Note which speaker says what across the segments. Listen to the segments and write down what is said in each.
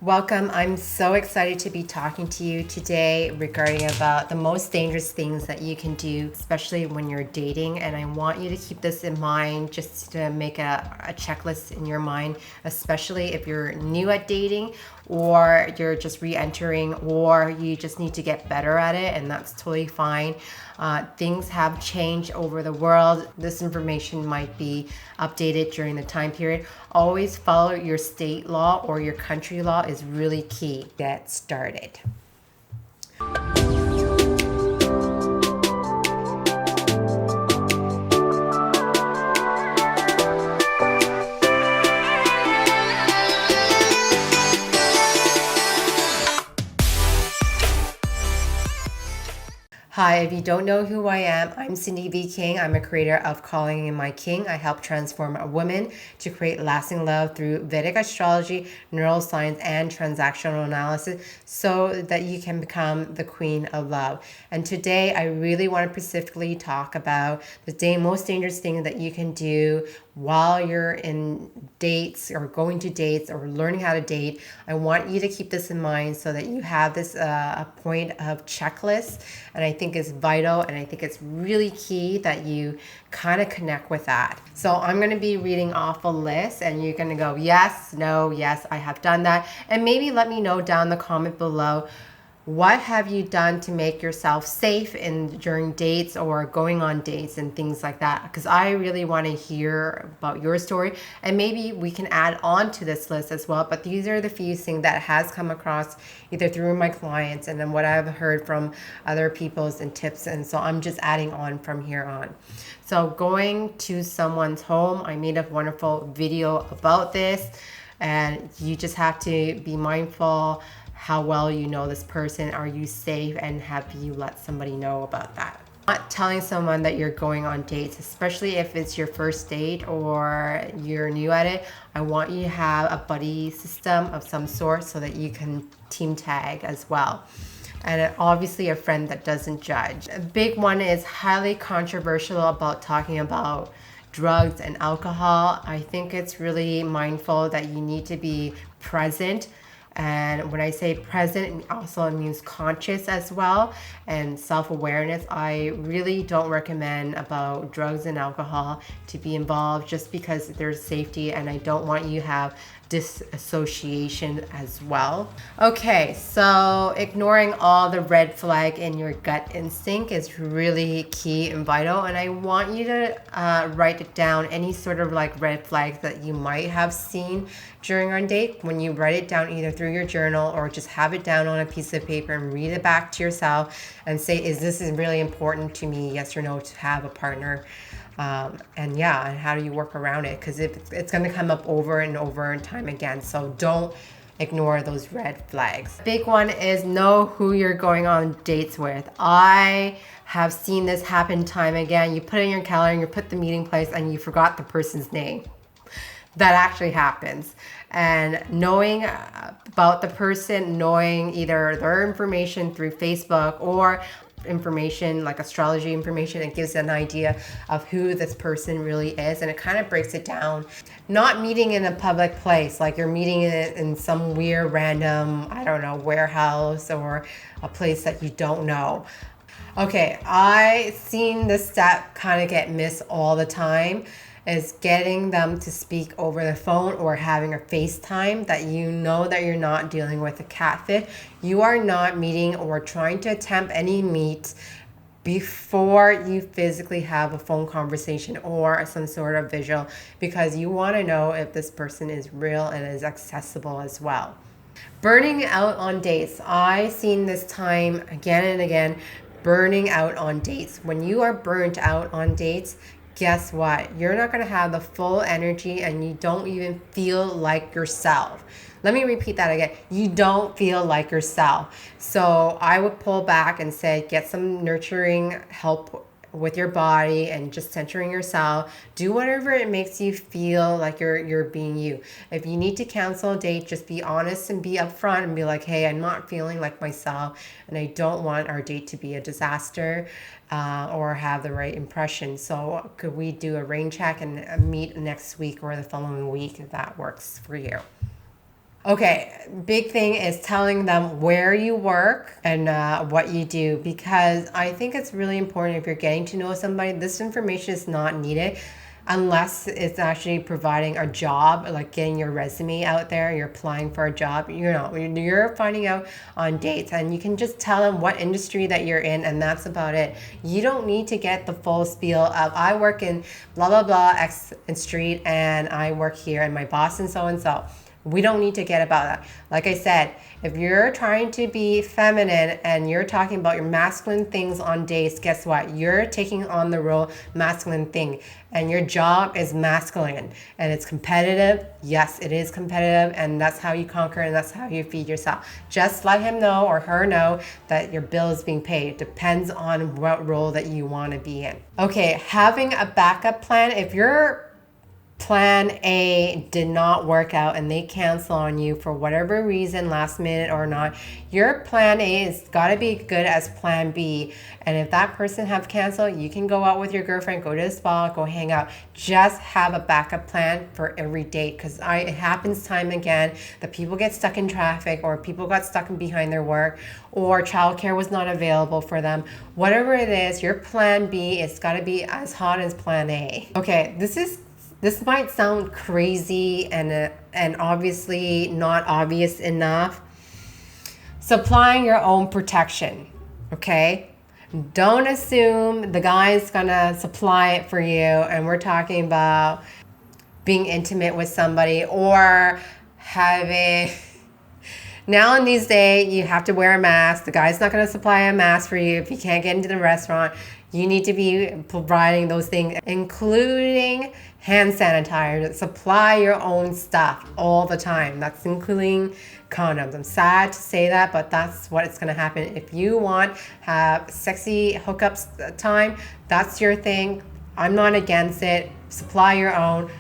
Speaker 1: Welcome. I'm so excited to be talking to you today regarding about the most dangerous things that you can do, especially when you're dating. And I want you to keep this in mind just to make a checklist in your mind, especially if you're new at dating or you're just re-entering or you just need to get better at it, and that's totally fine. Things have changed over the world. This information might be updated during the time period. Always follow your state law or your country law is really key. Get started. Hi, if you don't know who I am, I'm Sindy V King. I'm a creator of Calling in My King. I help transform a woman to create lasting love through Vedic astrology, neuroscience, and transactional analysis so that you can become the queen of love. And today I really want to specifically talk about the most dangerous thing that you can do while you're in dates or going to dates or learning how to date. I want you to keep this in mind so that you have this a point of checklist, and I think it's vital, and I think it's really key that you kind of connect with that. So I'm going to be reading off a list, and you're going to go yes, no, yes, I have done that, and maybe let me know down the comment below, what have you done to make yourself safe during dates or going on dates and things like that? Because I really want to hear about your story, and maybe we can add on to this list as well. But these are the few things that has come across either through my clients and then what I've heard from other people's and tips. And so I'm just adding on from here on. So going to someone's home, I made a wonderful video about this, and you just have to be mindful how well you know this person. Are you safe, and have you let somebody know about that? Not telling someone that you're going on dates, especially if it's your first date or you're new at it. I want you to have a buddy system of some sort so that you can team tag as well. And obviously a friend that doesn't judge. A big one is highly controversial about talking about drugs and alcohol. I think it's really mindful that you need to be present. And when I say present, it also means conscious as well, and self-awareness. I really don't recommend about drugs and alcohol to be involved just because there's safety, and I don't want you to have disassociation as well. Okay, so ignoring all the red flag in your gut instinct is really key and vital, and I want you to write it down, any sort of like red flags that you might have seen during our date. When you write it down either through your journal or just have it down on a piece of paper and read it back to yourself and say, is this really important to me, yes or no, to have a partner? And how do you work around it? Because it's going to come up over and over and time again. So don't ignore those red flags. Big one is know who you're going on dates with. I have seen this happen time again. You put it in your calendar and you put the meeting place and you forgot the person's name. That actually happens. And knowing about the person, knowing either their information through Facebook or information like astrology information, it gives an idea of who this person really is, and it kind of breaks it down. Not meeting in a public place, like you're meeting in some weird random, I don't know, warehouse or a place that you don't know. Okay, I seen this step kind of get missed all the time, is getting them to speak over the phone or having a FaceTime that you know that you're not dealing with a catfish. You are not meeting or trying to attempt any meet before you physically have a phone conversation or some sort of visual, because you want to know if this person is real and is accessible as well. Burning out on dates. I seen this time again and again, burning out on dates. When you are burnt out on dates, guess what? You're not going to have the full energy, and you don't even feel like yourself. Let me repeat that again. You don't feel like yourself. So I would pull back and say, get some nurturing help with your body and just centering yourself. Do whatever it makes you feel like you're being you. If you need to cancel a date, just be honest and be upfront and be like, hey, I'm not feeling like myself, and I don't want our date to be a disaster or have the right impression. So could we do a rain check and meet next week or the following week if that works for you? Okay, big thing is telling them where you work and what you do, because I think it's really important if you're getting to know somebody, this information is not needed unless it's actually providing a job, like getting your resume out there, you're applying for a job, you know, you're finding out on dates, and you can just tell them what industry that you're in, and that's about it. You don't need to get the full spiel of I work in blah blah blah X and street, and I work here, and my boss and so and so. We don't need to get about that. Like I said, if you're trying to be feminine and you're talking about your masculine things on dates, guess what? You're taking on the role masculine thing, and your job is masculine and it's competitive. Yes, it is competitive, and that's how you conquer and that's how you feed yourself. Just let him know or her know that your bill is being paid. It depends on what role that you want to be in. Okay, having a backup plan. If you're Plan A did not work out and they cancel on you for whatever reason, last minute or not, your plan A has got to be good as plan B. And if that person have canceled, you can go out with your girlfriend, go to the spa, go hang out. Just have a backup plan for every date, because it happens time and again that people get stuck in traffic, or people got stuck in behind their work, or childcare was not available for them. Whatever it is, your plan B is got to be as hot as plan A. Okay, this might sound crazy and obviously not obvious enough. Supplying your own protection, okay? Don't assume the guy's gonna supply it for you, and we're talking about being intimate with somebody or having... Now in these days, you have to wear a mask. The guy's not gonna supply a mask for you if you can't get into the restaurant. You need to be providing those things, including hand sanitizer. Supply your own stuff all the time. That's including condoms. I'm sad to say that, but that's what it's gonna happen. If you want have sexy hookups time, that's your thing. I'm not against it. Supply your own,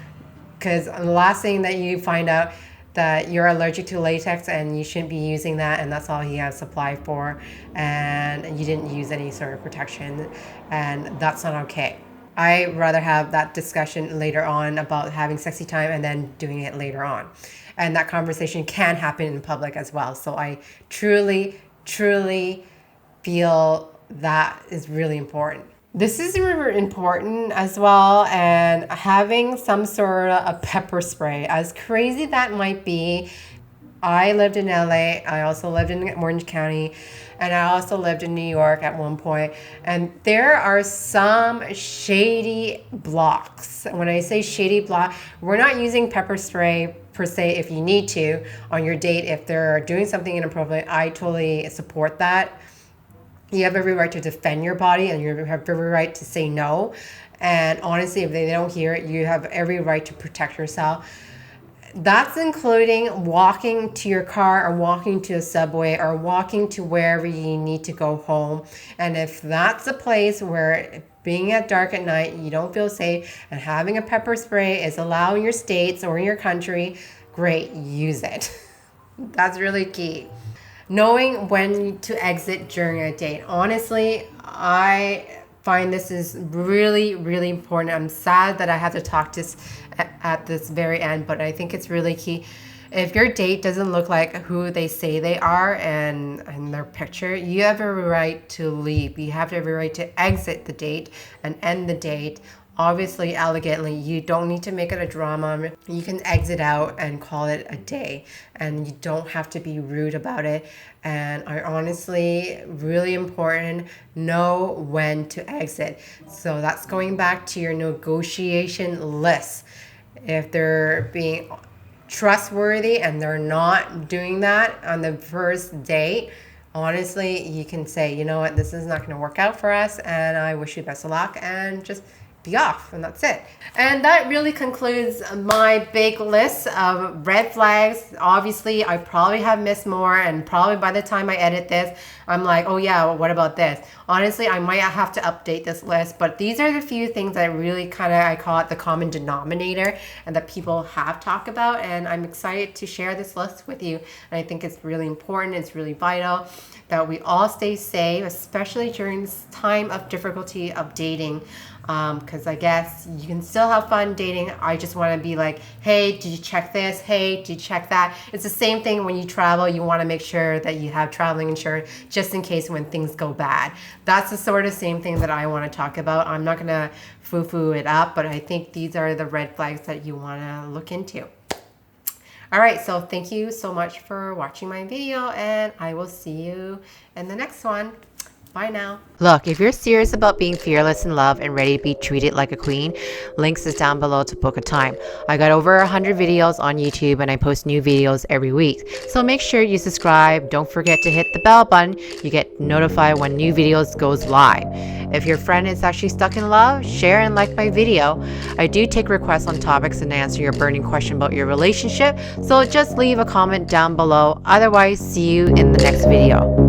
Speaker 1: because the last thing that you find out that you're allergic to latex and you shouldn't be using that, and that's all he has supply for, and you didn't use any sort of protection, and that's not okay. I rather have that discussion later on about having sexy time and then doing it later on. And that conversation can happen in public as well. So I truly, truly feel that is really important. This is really important as well, and having some sort of a pepper spray, as crazy that might be. I lived in LA, I also lived in Orange County, and I also lived in New York at one point. And there are some shady blocks. When I say shady block, we're not using pepper spray per se if you need to on your date. If they're doing something inappropriate, I totally support that. You have every right to defend your body, and you have every right to say no. And honestly, if they don't hear it, you have every right to protect yourself. That's including walking to your car, or walking to a subway, or walking to wherever you need to go home. And if that's a place where being at dark at night, you don't feel safe, and having a pepper spray is allowed in your states or in your country, great, use it. That's really key. Knowing when to exit during a date. Honestly, I find this is really, really important. I'm sad that I have to talk this at this very end, but I think it's really key. If your date doesn't look like who they say they are and their picture, you have every right to leave. You have every right to exit the date and end the date. Obviously, elegantly. You don't need to make it a drama. You can exit out and call it a day, and you don't have to be rude about it. And I honestly, really important, know when to exit. So that's going back to your negotiation list. If they're being trustworthy and they're not doing that on the first date, honestly, you can say, you know what, this is not going to work out for us, and I wish you best of luck, and just be off, and that's it. And that really concludes my big list of red flags. Obviously, I probably have missed more, and probably by the time I edit this, I'm like, oh yeah, well, what about this? Honestly, I might have to update this list, but these are the few things that really kind of, I call it the common denominator, and that people have talked about, and I'm excited to share this list with you. And I think it's really important, it's really vital that we all stay safe, especially during this time of difficulty of dating. because I guess you can still have fun dating. I just want to be like, hey, did you check this? Hey, did you check that? It's the same thing when you travel. You want to make sure that you have traveling insurance just in case when things go bad. That's the sort of same thing that I want to talk about. I'm not going to foo-foo it up, but I think these are the red flags that you want to look into. All right, so thank you so much for watching my video, and I will see you in the next one. Bye now. Look, if you're serious about being fearless in love and ready to be treated like a queen, links is down below to book a time. I got over 100 videos on YouTube and I post new videos every week. So make sure you subscribe. Don't forget to hit the bell button. You get notified when new videos goes live. If your friend is actually stuck in love, share and like my video. I do take requests on topics and answer your burning question about your relationship. So just leave a comment down below. Otherwise, see you in the next video.